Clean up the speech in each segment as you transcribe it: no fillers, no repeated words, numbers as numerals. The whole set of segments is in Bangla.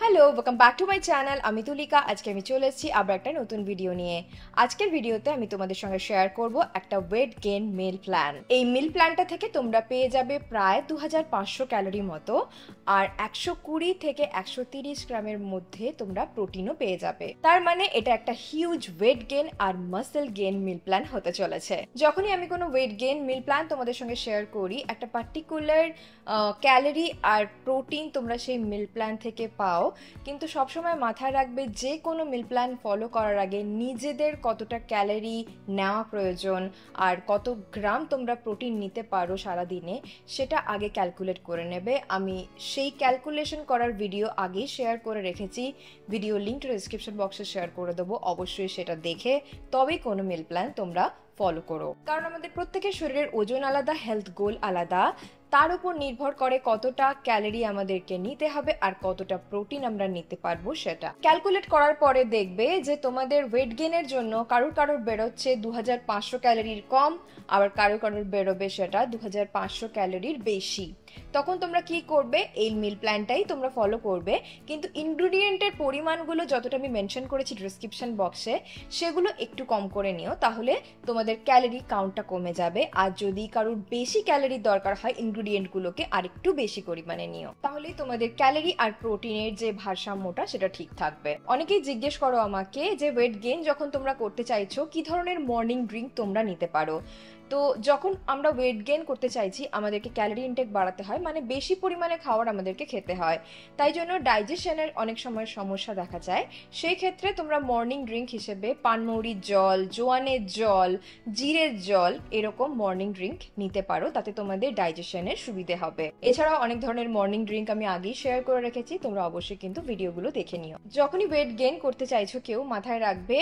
Hello, welcome back to my channel. আমি তুলিকা। আজকে আমি চলে এসেছি আবার একটা নতুন ভিডিও নিয়ে। আজকের ভিডিওতে আমি তোমাদের সঙ্গে শেয়ার করব একটা ওয়েট গেইন মিল প্ল্যান। এই মিল প্ল্যানটা থেকে তোমরা পেয়ে যাবে প্রায় 2500 ক্যালোরি মতো, আর 120 থেকে 130 গ্রামের মধ্যে তোমরা প্রোটিনও পেয়ে যাবে। তার মানে এটা একটা হিউজ ওয়েট গেইন আর মাসেল গেইন মিল প্ল্যান হতে চলেছে। যখনই আমি কোনো ওয়েট গেইন মিল প্ল্যান তোমাদের সঙ্গে শেয়ার করি, একটা পার্টিকুলার ক্যালোরি আর প্রোটিন তোমরা সেই মিল প্ল্যান থেকে পাও, কিন্তু সবসময় মাথায় রাখবে যে কোনো মিল প্ল্যান ফলো করার আগে নিজেদের কতটা ক্যালোরি নেওয়া প্রয়োজন আর কত গ্রাম তোমরা প্রোটিন নিতে পারো সারাদিনে সেটা আগে ক্যালকুলেট করে নেবে। আমি সেই ক্যালকুলেশন করার ভিডিও আগেই শেয়ার করে রেখেছি, ভিডিও লিঙ্কটা ডিসক্রিপশন বক্সে শেয়ার করে দেবো। অবশ্যই সেটা দেখে তবেই কোনো মিল প্ল্যান তোমরা ফলো করো, কারণ আমাদের প্রত্যেকের শরীরের ওজন আলাদা, হেলথ গোল আলাদা, তার উপর নির্ভর করে কতটা ক্যালোরি আমাদেরকে নিতে হবে আর কতটা প্রোটিন আমরা নিতে পারবো। সেটা ক্যালকুলেট করার পরে দেখবে যে তোমাদের ওয়েট গেইনের জন্য কারোর বেরোচ্ছে 2500 ক্যালোরির কম, আবার কারোর বেরোবে সেটা 2500 ক্যালোরির বেশি। তখন তোমরা কি করবে, এই মিল প্ল্যানটাই তোমরা ফলো করবে, কিন্তু ইনগ্রিডিয়েন্টের পরিমাণগুলো যতটা আমি মেনশন করেছি ডিসক্রিপশন বক্সে সেগুলো একটু কম করে নিও, তাহলে তোমাদের ক্যালোরি কাউন্টটা কমে যাবে। আর যদি কারোর বেশি ক্যালোরি দরকার হয়, ইনগ্রিডিয়েন্টগুলোকে আরেকটু বেশি পরিমাণে নিও, তাহলেই তোমাদের ক্যালোরি আর প্রোটিনের যে ভারসাম্যটা সেটা ঠিক থাকবে। অনেকেই জিজ্ঞেস করো আমাকে যে ওয়েট গেইন যখন তোমরা করতে চাইছো কি ধরনের মর্নিং ড্রিঙ্ক তোমরা নিতে পারো। তো যখন আমরা ওয়েট গেইন করতে চাইছি আমাদেরকে ক্যালোরি ইনটেক বাড়াতে হয়, মানে বেশি পরিমাণে খাবার আমাদেরকে খেতে হয়, তাই জন্য ডাইজেশনের অনেক সময় সমস্যা দেখা যায়। সেই ক্ষেত্রে তোমরা মর্নিং ড্রিঙ্ক হিসেবে পানমৌরির জল, জোয়ানের জল, জিরের জল এরকম মর্নিং ড্রিঙ্ক নিতে পারো, তাতে তোমাদের ডাইজেশনের সুবিধে হবে। এছাড়াও অনেক ধরনের মর্নিং ড্রিঙ্ক আমি আগেই শেয়ার করে রেখেছি, তোমরা অবশ্যই কিন্তু ভিডিওগুলো দেখে নিও। যখনই ওয়েট গেইন করতে চাইছো কেউ মাথায় রাখবে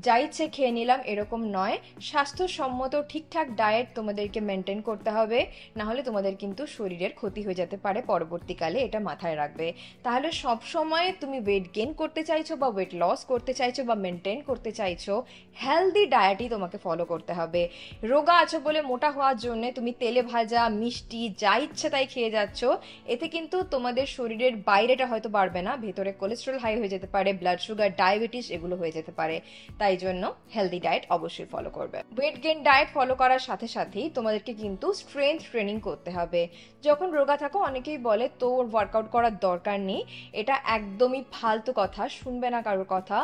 যা ইচ্ছে খেয়ে নিলাম এরকম নয়, স্বাস্থ্যসম্মত ঠিকঠাক ডায়েট তোমাদেরকে মেনটেন করতে হবে, না হলে তোমাদের কিন্তু শরীরের ক্ষতি হয়ে যেতে পারে পরবর্তীকালে, এটা মাথায় রাখবে। তাহলে সব সময় তুমি ওয়েট গেইন করতে চাইছো বা ওয়েট লস করতে চাইছো বা মেনটেন করতে চাইছো, হেলদি ডায়েটই তোমাকে ফলো করতে হবে। রোগা আছো বলে মোটা হওয়ার জন্য তুমি তেলে ভাজা মিষ্টি যা ইচ্ছে তাই খেয়ে যাচ্ছ, এতে কিন্তু তোমাদের শরীরের বাইরেটা হয়তো বাড়বে না, ভেতরে কোলেস্ট্রল হাই হয়ে যেতে পারে, ব্লাড সুগার, ডায়াবেটিস এগুলো হয়ে যেতে পারে। তাই জন্য হেলদি ডায়েট অবশ্যই ফলো করবে। ওয়েট গেইন ডায়েট ফলো করার সাথে সাথেই তোমাদেরকে কিন্তু স্ট্রেংথ ট্রেনিং করতে হবে। যখন রোগা থাকো অনেকেই বলে তোর ওয়ার্কআউট করার দরকার নেই, এটা একদমই ফালতু কথা, শুনবে না কারোর কথা।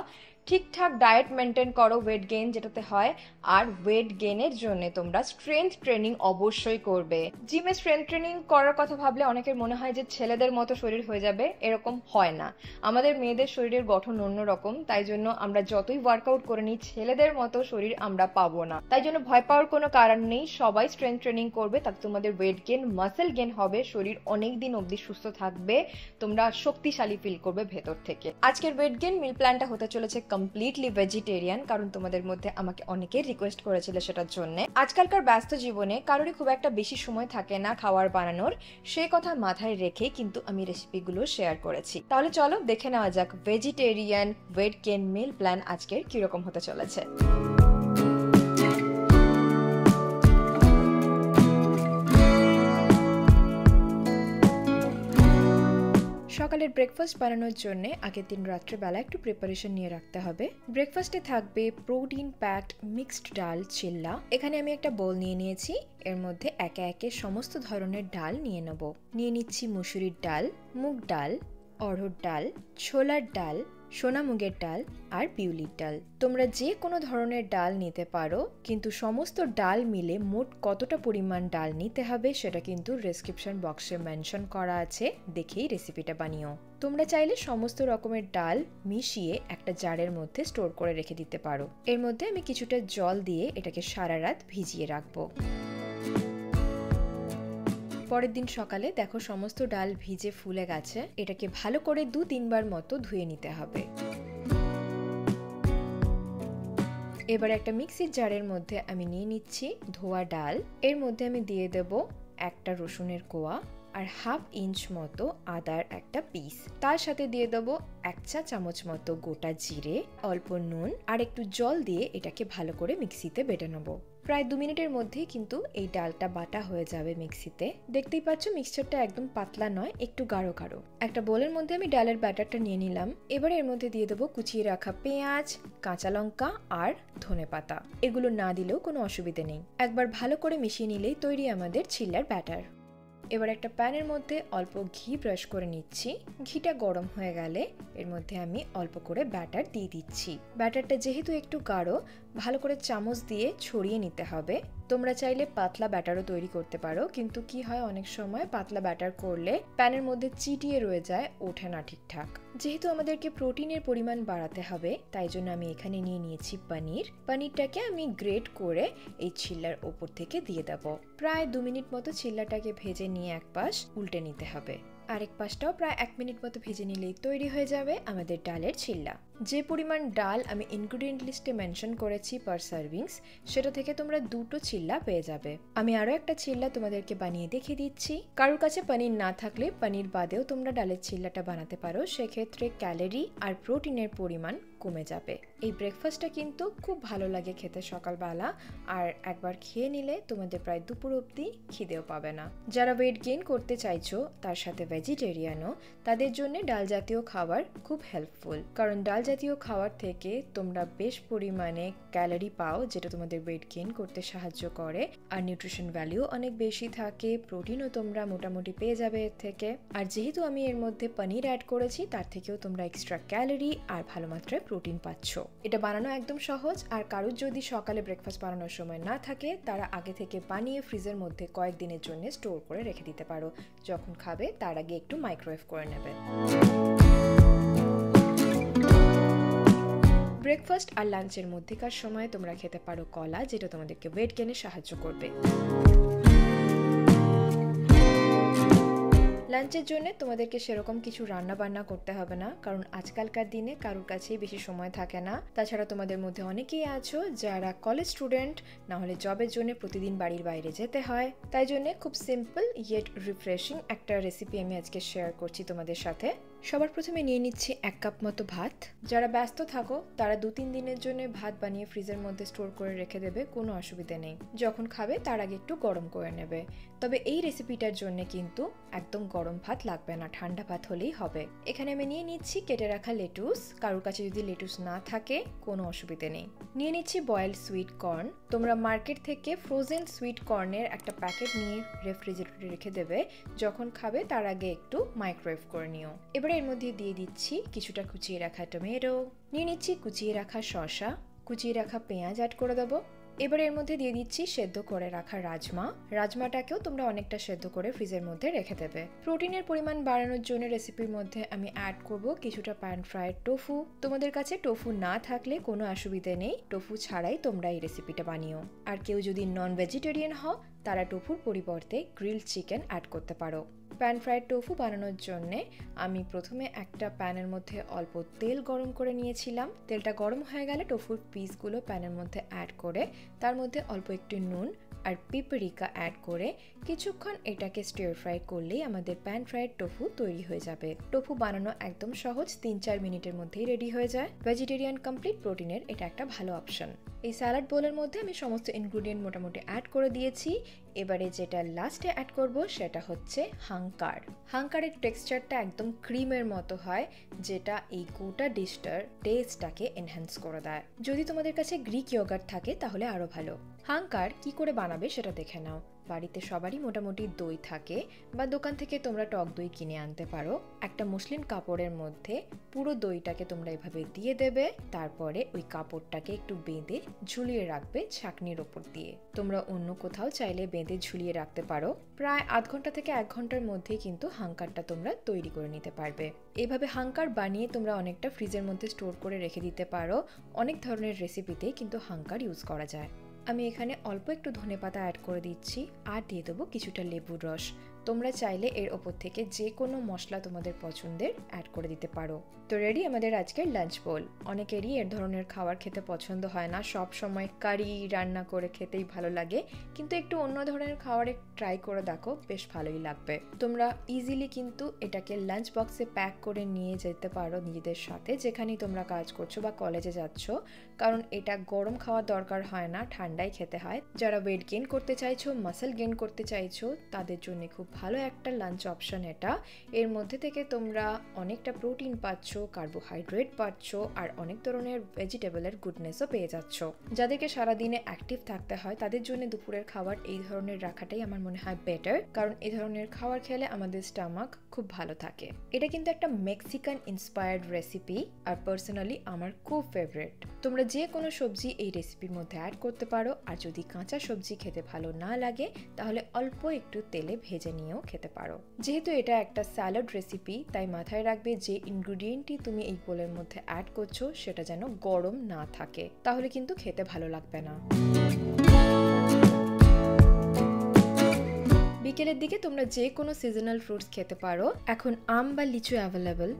ঠিকঠাক ডায়েট মেনটেন করো ওয়েট গেইন যেটাতে হয়, আর ওয়েট গেইনের জন্য তোমরা স্ট্রেংথ ট্রেনিং অবশ্যই করবে। জিমে স্ট্রেংথ ট্রেনিং করার কথা ভাবলে অনেকের মনে হয় যে ছেলেদের মতো শরীর হয়ে যাবে, এরকম হয় না। আমাদের মেয়েদের শরীরের গঠন অন্যরকম, তাই জন্য আমরা যতই ওয়ার্কআউট করে নিই ছেলেদের মতো শরীর আমরা পাবো না। তাই জন্য ভয় পাওয়ার কোনো কারণ নেই, সবাই স্ট্রেংথ ট্রেনিং করবে, তাতে তোমাদের ওয়েট গেইন মাসেল গেইন হবে, শরীর অনেক দিন অবধি সুস্থ থাকবে, তোমরা শক্তিশালী ফিল করবে ভেতর থেকে। আজকের ওয়েট গেইন মিল প্ল্যানটা হতে চলেছে কমপ্লিটলি ভেজিটেরিয়ান, কারণ তোমাদের মধ্যে আমাকে অনেকেই রিকোয়েস্ট করেছিল সেটার জন্য। আজকালকার ব্যস্ত জীবনে কারোরই খুব একটা বেশি সময় থাকে না খাবার বানানোর, সেই কথা মাথায় রেখে কিন্তু আমি রেসিপিগুলো শেয়ার করেছি। তাহলে চলো দেখে নেওয়া যাক ভেজিটেরিয়ান ওয়েট গেইন মিল প্ল্যান আজকের কিরকম হতে চলেছে। সকালের ব্রেকফাস্ট বানানোর জন্য আগের দিন রাত্রেবেলা একটু প্রিপারেশন নিয়ে রাখতে হবে। ব্রেকফাস্টে থাকবে প্রোটিন প্যাকড মিক্সড ডাল চিল্লা। এখানে আমি একটা বোল নিয়ে নিয়েছি, এর মধ্যে একে একে সমস্ত ধরনের ডাল নিয়ে নেব। নিয়ে নিচ্ছি মুসুরির ডাল, মুগ ডাল, অড়হর ডাল, ছোলার ডাল, সোনা মুগের ডাল আর বিউলির ডাল। তোমরা যে কোনো ধরনের ডাল নিতে পারো, কিন্তু সমস্ত ডাল মিলে মোট কতটা পরিমাণ ডাল নিতে হবে সেটা কিন্তু ডেসক্রিপশন বক্সে মেনশন করা আছে, দেখেই রেসিপিটা বানিও। তোমরা চাইলে সমস্ত রকমের ডাল মিশিয়ে একটা জারের মধ্যে স্টোর করে রেখে দিতে পারো। এর মধ্যে আমি কিছুটা জল দিয়ে এটাকে সারা রাত ভিজিয়ে রাখবো। পরের দিন সকালে দেখো সমস্ত ডাল ভিজে ফুলে গেছে, এটাকে ভালো করে 2-3 বার মতো ধুয়ে নিতে হবে। এবার একটা মিক্সির জারের মধ্যে আমি নিয়ে নিচ্ছি ধোয়া ডাল, এর মধ্যে আমি দিয়ে দেব একটা রসুনের কোয়া আর 1/2 ইঞ্চ মতো আদার একটা পিস, তার সাথে দিয়ে দেবো 1 চা চামচ মতো গোটা জিরে, অল্প নুন আর একটু জল দিয়ে এটাকে ভালো করে মিক্সিতে বেটে নেবো। প্রায় 2 মিনিটের মধ্যেই কিন্তু এই ডালটা বাটা হয়ে যাবে মিক্সিতে। দেখতেই পাচ্ছ মিক্সচারটা একদম পাতলা নয়, একটু গাঢ় গাঢ়। একটা বোলের মধ্যে আমি ডালের ব্যাটারটা নিয়ে নিলাম। এবারে এর মধ্যে দিয়ে দেবো কুচিয়ে রাখা পেঁয়াজ, কাঁচা লঙ্কা আর ধনেপাতা। এগুলো না দিলেও কোনো অসুবিধে নেই। একবার ভালো করে মিশিয়ে নিলেই তৈরি আমাদের চিল্লার ব্যাটার। এবার একটা প্যানের মধ্যে অল্প ঘি ব্রাশ করে নিচ্ছি। ঘিটা গরম হয়ে গেলে এর মধ্যে আমি অল্প করে ব্যাটার দিয়ে দিচ্ছি। ব্যাটারটা যেহেতু একটু গাঢ়, ভালো করে চামচ দিয়ে ছড়িয়ে নিতে হবে। তোমরা চাইলে পাতলা ব্যাটারও তৈরি করতে পারো, কিন্তু কি হয় অনেক সময় পাতলা ব্যাটার করলে প্যানের মধ্যে চিটিয়ে রয়ে যায়, ওঠে না ঠিকঠাক। যেহেতু আমাদেরকে প্রোটিনের পরিমাণ বাড়াতে হবে, তাই জন্য আমি এখানে নিয়ে নিয়েছি পনির। পনিরটাকে আমি গ্রেট করে এই চিল্লার ওপর থেকে দিয়ে দেব। প্রায় 2 মিনিট মতো চিল্লাটাকে ভেজে নিয়ে এক পাশ উল্টে নিতে হবে। আরেক পাশটাও প্রায় 1 মিনিট মতো ভেজে নিলেই তৈরি হয়ে যাবে আমাদের ডালের চিল্লা। যে পরিমাণ ডাল আমি ইনগ্রেডিয়েন্ট লিস্টে মেনশন করেছি পার সার্ভিংস, সেটা থেকে তোমরা 2টো চিল্লা পেয়ে যাবে। আমি আরও একটা চিল্লা তোমাদেরকে বানিয়ে দেখিয়ে দিচ্ছি। কারোর কাছে পনির না থাকলে পনির বাদেও তোমরা ডালের চিল্লাটা বানাতে পারো, সেক্ষেত্রে ক্যালোরি আর প্রোটিনের পরিমাণ কমে যাবে। এই ব্রেকফাস্টটা কিন্তু খুব ভালো লাগে খেতে সকালবেলা, আর একবার খেয়ে নিলে তোমাদের প্রায় দুপুর অবধি খিদেও পাবে না। যারা ওয়েট গেইন করতে চাইছো, তার সাথে ভেজিটেরিয়ানও, তাদের জন্য ডাল জাতীয় খাবার খুব হেল্পফুল। কারণ ডাল জাতীয় খাবার থেকে তোমরা বেশ পরিমাণে ক্যালোরি পাও, যেটা তোমাদের ওয়েট গেইন করতে সাহায্য করে। আর নিউট্রিশন ভ্যালু অনেক বেশি থাকে, প্রোটিনও তোমরা মোটামুটি পেয়ে যাবে এর থেকে। আর যেহেতু আমি এর মধ্যে পনির অ্যাড করেছি, তার থেকেও তোমরা এক্সট্রা ক্যালোরি আর ভালো মাত্রায় প্রোটিন পাচ্ছ। এটা বানানো একদম সহজ। আর কারোর যদি সকালে ব্রেকফাস্ট বানানোর সময় না থাকে, তারা আগে থেকে বানিয়ে ফ্রিজের মধ্যে কয়েকদিনের জন্য স্টোর করে রেখে দিতে পারো। যখন খাবে তার আগে একটু মাইক্রোওয়েভ করে নেবে। ব্রেকফাস্ট আর লাঞ্চের মধ্যেকার সময় তোমরা খেতে পারো কলা, যেটা তোমাদেরকে ওয়েট গেইনে সাহায্য করবে। লাঞ্চের জন্য তোমাদেরকে সেরকম কিছু রান্না বান্না করতে হবে না, কারণ আজকালকার দিনে কারোর কাছেই বেশি সময় থাকে না। তাছাড়া তোমাদের মধ্যে অনেকেই আছো যারা কলেজ স্টুডেন্ট, না হলে জবের জন্য প্রতিদিন বাড়ির বাইরে যেতে হয়। তাই জন্য খুব সিম্পল ইয়েট রিফ্রেশিং একটা রেসিপি আমি আজকে শেয়ার করছি তোমাদের সাথে। সবার প্রথমে নিয়ে নিচ্ছি 1 কাপ মতো ভাত। যারা ব্যস্ত থাকো তারা 2-3 দিনের জন্য ভাত বানিয়ে ফ্রিজের মধ্যে স্টোর করে রেখে দেবে, কোনো অসুবিধা নেই। যখন খাবে তার আগে একটু গরম করে নেবে। তবে এই রেসিপিটার জন্য কিন্তু একদম গরম ভাত লাগবে না, ঠান্ডা ভাত হলেই হবে। এখানে আমি নিয়ে নিচ্ছি কেটে রাখা লেটুস। কারোর কাছে যদি লেটুস না থাকে কোনো অসুবিধা নেই। নিয়ে নিচ্ছি বয়েলড সুইট কর্ন। তোমরা মার্কেট থেকে ফ্রোজেন সুইট কর্নের একটা প্যাকেট নিয়ে রেফ্রিজারেটরে রেখে দেবে। যখন খাবে তার আগে একটু মাইক্রোওয়েভ করে নিও। এবারে এর মধ্যে দিয়ে দিচ্ছি কিছুটা কুচিয়ে রাখা টমেটো, নিয়ে নিচ্ছি কুচিয়ে রাখা শসা, কুচিয়ে রাখা পেঁয়াজ অ্যাড করে দেবো। এবার এর মধ্যে দিয়ে দিচ্ছি সেদ্ধ করে রাখা রাজমাটাকেও তোমরা অনেকটা সেদ্ধ করে ফ্রিজের মধ্যে রেখে দেবে। প্রোটিনের পরিমাণ বাড়ানোর জন্য রেসিপির মধ্যে আমি অ্যাড করব কিছুটা প্যান ফ্রাইড টোফু। তোমাদের কাছে টোফু না থাকলে কোনো অসুবিধে নেই, টোফু ছাড়াই তোমরা এই রেসিপিটা বানিও। আর কেউ যদি নন ভেজিটেরিয়ান হও, তারা টোফুর পরিবর্তে গ্রিলড চিকেন অ্যাড করতে পারো। প্যান ফ্রাইড টোফু বানানোর জন্য আমি প্রথমে একটা প্যানের মধ্যে অল্প তেল গরম করে নিয়েছিলাম। তেলটা গরম হয়ে গেলে টোফুর পিসগুলো প্যানের মধ্যে অ্যাড করে তার মধ্যে অল্প একটু নুন আর পিপরিকা অ্যাড করে কিছুক্ষণ এটাকে স্টির ফ্রাই করলেই আমাদের প্যান ফ্রাইড টোফু তৈরি হয়ে যাবে। টোফু বানানো একদম সহজ, 3-4 মিনিটের মধ্যেই রেডি হয়ে যায়। ভেজিটেরিয়ান কমপ্লিট প্রোটিনের এটা একটা ভালো অপশন। এই স্যালাড বোলের মধ্যে আমি সমস্ত ইনগ্রেডিয়েন্ট মোটামুটি অ্যাড করে দিয়েছি। এবারে যেটা লাস্টে অ্যাড করব সেটা হচ্ছে হাঙ্কার। হাঙ্কারের টেক্সচারটা একদম ক্রিমের মতো হয়, যেটা এই গোটা ডিশটার টেস্টটাকে এনহ্যান্স করে দেয়। যদি তোমাদের কাছে গ্রিক ইয়োগার্ট থাকে তাহলে আরো ভালো। হাঙ্কার কি করে বানাবে সেটা দেখে নাও। বাড়িতে সবারই মোটামুটি দই থাকে, বা দোকান থেকে তোমরা টক দই কিনে আনতে পারো। একটা মসলিন কাপড়ের মধ্যে পুরো দইটাকে তোমরা এভাবে দিয়ে দেবে। তারপরে ওই কাপড়টাকে একটু বেঁধে ঝুলিয়ে রাখবে ছাঁকনির ওপর দিয়ে। তোমরা অন্য কোথাও চাইলে বেঁধে ঝুলিয়ে রাখতে পারো। প্রায় আধ ঘন্টা থেকে 1 ঘন্টার মধ্যেই কিন্তু হাঙ্কারটা তোমরা তৈরি করে নিতে পারবে। এইভাবে হাঙ্কার বানিয়ে তোমরা অনেকটা ফ্রিজের মধ্যে স্টোর করে রেখে দিতে পারো। অনেক ধরনের রেসিপিতেই কিন্তু হাঙ্কার ইউজ করা যায়। আমি এখানে অল্প একটু ধনেপাতা অ্যাড করে দিচ্ছি আর দিয়ে দেবো কিছুটা লেবুর রস। তোমরা চাইলে এর ওপর থেকে যে কোনো মশলা তোমাদের পছন্দের অ্যাড করে দিতে পারো। তো রেডি আমাদের আজকের লাঞ্চ বোল। অনেকেরই এর ধরনের খাবার খেতে পছন্দ হয় না, সব সময় কারি রান্না করে খেতেই ভালো লাগে, কিন্তু একটু অন্য ধরনের খাবারে ট্রাই করে দেখো, বেশ ভালোই লাগবে। তোমরা ইজিলি কিন্তু এটাকে লাঞ্চ বক্সে প্যাক করে নিয়ে যেতে পারো নিজেদের সাথে, যেখানেই তোমরা কাজ করছো বা কলেজে যাচ্ছ, কারণ এটা গরম খাওয়ার দরকার হয় না, ঠান্ডাই খেতে হয়। যারা ওয়েট গেইন করতে চাইছো, মাসল গেইন করতে চাইছো, তাদের জন্য খুব ভালো একটা লাঞ্চ অপশন এটা। এর মধ্যে থেকে তোমরা অনেকটা প্রোটিন পাচ্ছ, কার্বোহাইড্রেট পাচ্ছ, আর অনেক ধরনের ভেজিটেবলের গুডনেসও পেয়ে যাচ্ছ। যাদেরকে সারাদিনে অ্যাক্টিভ থাকতে হয় তাদের জন্য দুপুরের খাবার এই ধরনের রাখাটাই আমার মনে হয় বেটার, কারণ এই ধরনের খাবার খেলে আমাদের স্টমাক খুব ভালো থাকে। এটা কিন্তু একটা মেক্সিকান ইন্সপায়ার্ড রেসিপি, আর পার্সোনালি আমার খুব ফেভারিট। তোমরা যে কোনো সবজি এই রেসিপির মধ্যে অ্যাড করতে পারো, আর যদি কাঁচা সবজি খেতে ভালো না লাগে তাহলে অল্প একটু তেলে ভেজে নিয়েও খেতে পারো। যেহেতু এটা একটা স্যালাড রেসিপি, তাই মাথায় রাখবে যে ইনগ্রিডিয়েন্টটি তুমি এই বোলের মধ্যে অ্যাড করছো সেটা যেন গরম না থাকে, তাহলে কিন্তু খেতে ভালো লাগবে না। বিকেলের দিকে তোমরা যে কোনো সিজনাল ফ্রুটস খেতে পারো। এখন আম বা লিচু অ্যাভেলেবল।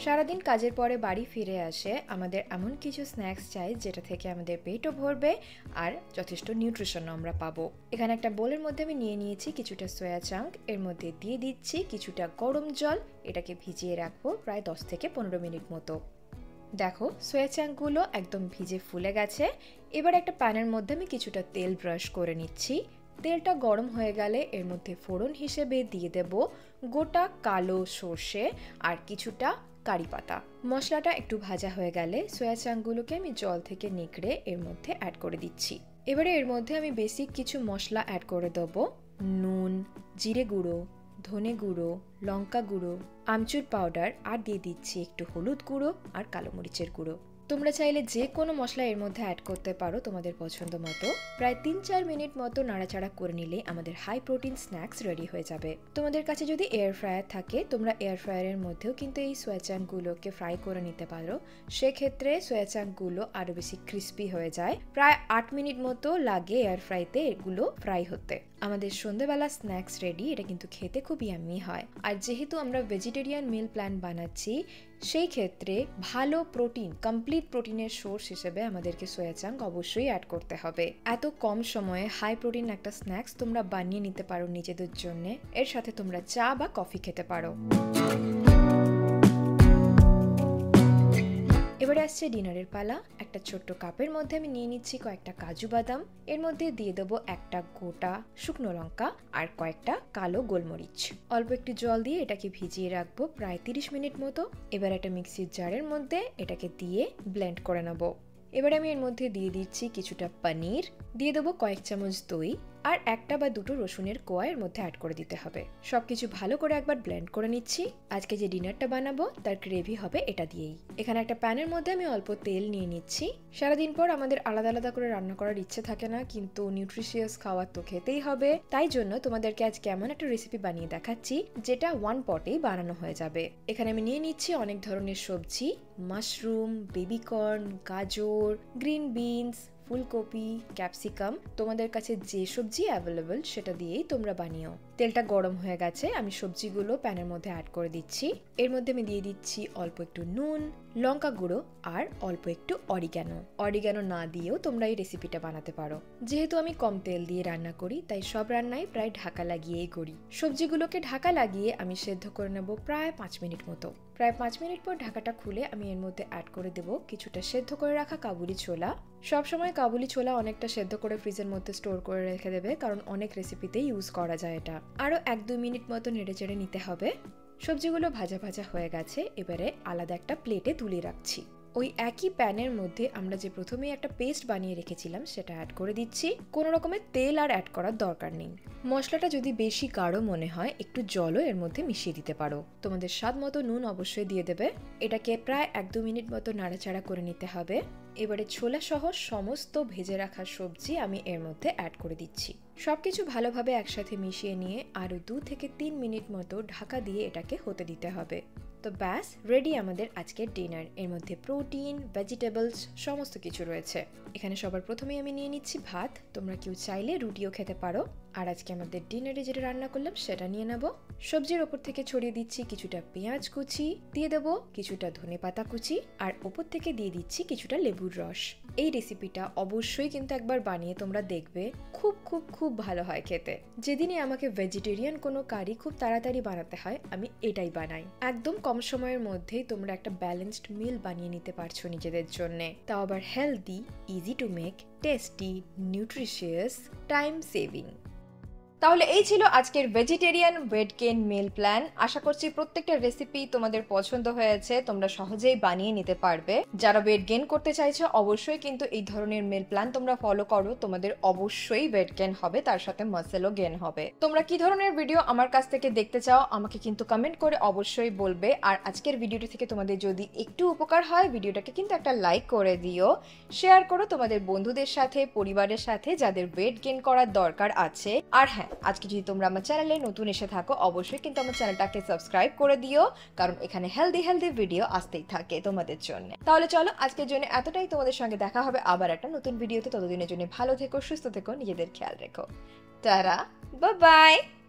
সারাদিন কাজের পরে বাড়ি ফিরে আসে আমাদের এমন কিছু স্ন্যাক্স চাই যেটা থেকে আমাদের পেটও ভরবে আর যথেষ্ট নিউট্রিশনও আমরা পাবো। এখানে একটা বোলের মধ্যে আমি নিয়ে নিয়েছি কিছুটা সয়া চাঙ্ক, এর মধ্যে দিয়ে দিচ্ছি কিছুটা গরম জল, এটাকে ভিজিয়ে রাখবো প্রায় 10 থেকে 15 মিনিট মতো। দেখো সয়া চাঙ্কগুলো একদম ভিজে ফুলে গেছে। এবার একটা প্যানের মধ্যে আমি কিছুটা তেল ব্রাশ করে নিচ্ছি। তেলটা গরম হয়ে গেলে এর মধ্যে ফোড়ন হিসেবে দিয়ে দেব গোটা কালো সর্ষে আর কিছুটা কারি পাতা। মশলাটা একটু ভাজা হয়ে গেলে সয়া চাঙ্কগুলোকে আমি জল থেকে নিগড়ে এর মধ্যে অ্যাড করে দিচ্ছি। এবারে এর মধ্যে আমি বেসিক কিছু মশলা অ্যাড করে দেবো। নুন, জিরে গুঁড়ো, ধনে গুঁড়ো, লঙ্কা গুঁড়ো, আমচুর পাউডার, আর দিয়ে দিচ্ছি একটু হলুদ গুঁড়ো আর কালো মরিচের গুঁড়ো। তোমরা চাইলে যে কোনো মশলা এর মধ্যে অ্যাড করতে পারো তোমাদের পছন্দ মতো। প্রায় 3-4 মিনিট মতো নাড়াচাড়া করে নিলে আমাদের হাই প্রোটিন স্ন্যাক্স রেডি হয়ে যাবে। তোমাদের কাছে যদি এয়ার ফ্রায়ার থাকে তোমরা এয়ার ফ্রায়ারের মধ্যেও কিন্তু এই সয়া চাঙ্কগুলোকে ফ্রাই করে নিতে পারো। সেক্ষেত্রে সয়া চাঙ্কগুলো আরও বেশি ক্রিস্পি হয়ে যায়। প্রায় 8 মিনিট মতো লাগে এয়ার ফ্রাইতে এগুলো ফ্রাই হতে। আমাদের সন্ধ্যেবেলা স্ন্যাক্স রেডি। এটা কিন্তু খেতে খুব ইয়াম্মি হয়। আর যেহেতু আমরা ভেজিটেরিয়ান মিল প্ল্যান বানাচ্ছি, সেই ক্ষেত্রে ভালো প্রোটিন, কমপ্লিট প্রোটিনের সোর্স হিসেবে আমাদেরকে সয়া চাঙ্ক অবশ্যই অ্যাড করতে হবে। এত কম সময়ে হাই প্রোটিন একটা স্ন্যাক্স তোমরা বানিয়ে নিতে পারো নিজেদের জন্য। এর সাথে তোমরা চা বা কফি খেতে পারো। এবারে আসছে ডিনারের পালা। একটা ছোট্ট কাপের মধ্যে আমি নিয়ে নিচ্ছি কয়েকটা কাজু বাদাম, এর মধ্যে দিয়ে দেবো একটা গোটা শুকনো লঙ্কা আর কয়েকটা কালো গোলমরিচ। অল্প একটু জল দিয়ে এটাকে ভিজিয়ে রাখবো প্রায় 30 মিনিট মতো। এবার একটা মিক্সির জারের মধ্যে এটাকে দিয়ে ব্লেন্ড করে নেবো। এবার আমি এর মধ্যে দিয়ে দিচ্ছি কিছুটা পনির, দিয়ে দেবো কয়েক চামচ দই, আর একটা বা দুটো রসুনের কোয়া এর মধ্যে অ্যাড করে দিতে হবে। সবকিছু ভালো করে একবার ব্লেন্ড করে নিচ্ছি। আজকে যে ডিনারটা বানাবো তার গ্রেভি হবে এটা দিয়েই। এখানে একটা প্যানের মধ্যে আমি অল্প তেল নিয়ে নিচ্ছি। সারাদিন পর আমাদের আলাদা আলাদা করে রান্না করার ইচ্ছে থাকে না, কিন্তু নিউট্রিশিয়াস খাবার তো খেতেই হবে। তাই জন্য তোমাদেরকে আজকে এমন একটা রেসিপি বানিয়ে দেখাচ্ছি যেটা ওয়ান পটেই বানানো হয়ে যাবে। এখানে আমি নিয়ে নিচ্ছি অনেক ধরনের সবজি, মাশরুম, বেবিকর্ন, গাজর, গ্রিন বিনস, ফুলকপি, ক্যাপসিকাম। তোমাদের কাছে যে সবজি অ্যাভেলেবল সেটা দিয়েই তোমরা বানিও। তেলটা গরম হয়ে গেছে, আমি সবজিগুলো প্যানের মধ্যে অ্যাড করে দিচ্ছি। এর মধ্যে আমি দিয়ে দিচ্ছি অল্প একটু নুন, লঙ্কা গুঁড়ো আর অল্প একটু অরিগ্যানো না দিয়েও তোমরা এই রেসিপিটা বানাতে পারো। যেহেতু আমি কম তেল দিয়ে রান্না করি তাই সব রান্নাই প্রায় ঢাকা লাগিয়েই করি। সবজিগুলোকে ঢাকা লাগিয়ে আমি সেদ্ধ করে নেব প্রায় 5 মিনিট মতো। প্রায় 5 মিনিট পর ঢাকাটা খুলে আমি এর মধ্যে অ্যাড করে দেব কিছুটা সেদ্ধ করে রাখা কাবুলি ছোলা। সবসময় কাবুলি ছোলা অনেকটা সেদ্ধ করে ফ্রিজের মধ্যে স্টোর করে রেখে দেবে, কারণ অনেক রেসিপিতেই ইউজ করা যায় এটা। আরও 1-2 মিনিট মতো নেড়ে চেড়ে নিতে হবে। সবজিগুলো ভাজা ভাজা হয়ে গেছে, এবারে আলাদা একটা প্লেটে তুলে রাখছি। ওই একই প্যানের মধ্যে আমরা যে প্রথমেই একটা পেস্ট বানিয়ে রেখেছিলাম সেটা অ্যাড করে দিচ্ছি। কোনো রকমের তেল আর অ্যাড করার দরকার নেই। মশলাটা যদি বেশি গাঢ় মনে হয় একটু জলও এর মধ্যে মিশিয়ে দিতে পারো। তোমাদের স্বাদ মতো নুন অবশ্যই দিয়ে দেবে। এটাকে প্রায় 1-2 মিনিট মতো নাড়াচাড়া করে নিতে হবে। এবারে ছোলা সহ সমস্ত ভেজে রাখা সবজি আমি এর মধ্যে অ্যাড করে দিচ্ছি। সবকিছু ভালোভাবে একসাথে মিশিয়ে নিয়ে আরও 2 থেকে 3 মিনিট মতো ঢাকা দিয়ে এটাকে হতে দিতে হবে। তো ব্যাস রেডি আমাদের আজকের ডিনার। এর মধ্যে প্রোটিন, ভেজিটেবলস সমস্ত কিছু রয়েছে। এখানে সবার প্রথমেই আমি নিয়ে নিচ্ছি ভাত, তোমরা কেউ চাইলে রুটিও খেতে পারো। আর আজকে আমাদের ডিনারে যেটা রান্না করলাম সেটা নিয়ে নেব। সবজির ওপর থেকে ছড়িয়ে দিচ্ছি কিছুটা পেঁয়াজ কুচি, দিয়ে দেবো কিছুটা ধনেপাতা কুচি, আর ওপর থেকে দিয়ে দিচ্ছি কিছুটা লেবুর রস। এই রেসিপিটা অবশ্যই কিন্তু একবার বানিয়ে তোমরা দেখবে, খুব খুব খুব ভালো হয় খেতে। যেদিনই আমাকে ভেজিটেরিয়ান কোনো কারি খুব তাড়াতাড়ি বানাতে হয় আমি এটাই বানাই। একদম কম সময়ের মধ্যেই তোমরা একটা ব্যালেন্সড মিল বানিয়ে নিতে পারছো নিজেদের জন্যে, তাও আবার healthy, easy to make, tasty, nutritious, time saving. তাহলে এই ছিল আজকের ভেজিটেরিয়ান ওয়েট গেইন মিল প্ল্যান। আশা করছি প্রত্যেকটা রেসিপি তোমাদের পছন্দ হয়েছে, তোমরা সহজেই বানিয়ে নিতে পারবে। যারা ওয়েট গেইন করতে চাইছো অবশ্যই কিন্তু এই ধরনের মিল প্ল্যান তোমরা ফলো করো, তোমাদের অবশ্যই ওয়েট গেইন হবে, তার সাথে মাসেলও গেইন হবে। তোমরা কি ধরনের ভিডিও আমার কাছ থেকে দেখতে চাও আমাকে কিন্তু কমেন্ট করে অবশ্যই বলবে। আর আজকের ভিডিওটি থেকে তোমাদের যদি একটু উপকার হয় ভিডিওটাকে কিন্তু একটা লাইক করে দিও, শেয়ার করো তোমাদের বন্ধুদের সাথে, পরিবারের সাথে যাদের ওয়েট গেইন করার দরকার আছে। আর হ্যাঁ, আজকে যদি তোমরা আমার চ্যানেলে নতুন এসে থাকো অবশ্যই কিন্তু আমার চ্যানেলটাকে সাবস্ক্রাইব করে দিও, কারণ এখানে হেলদি ভিডিও আসতেই থাকে তোমাদের জন্য। তাহলে চলো আজকের জন্য এতটাই, তোমাদের সঙ্গে দেখা হবে আবার একটা নতুন ভিডিওতে। ততদিনের জন্য ভালো থেকো, সুস্থ থেকো, নিজেদের খেয়াল রেখো। Tata, bye bye.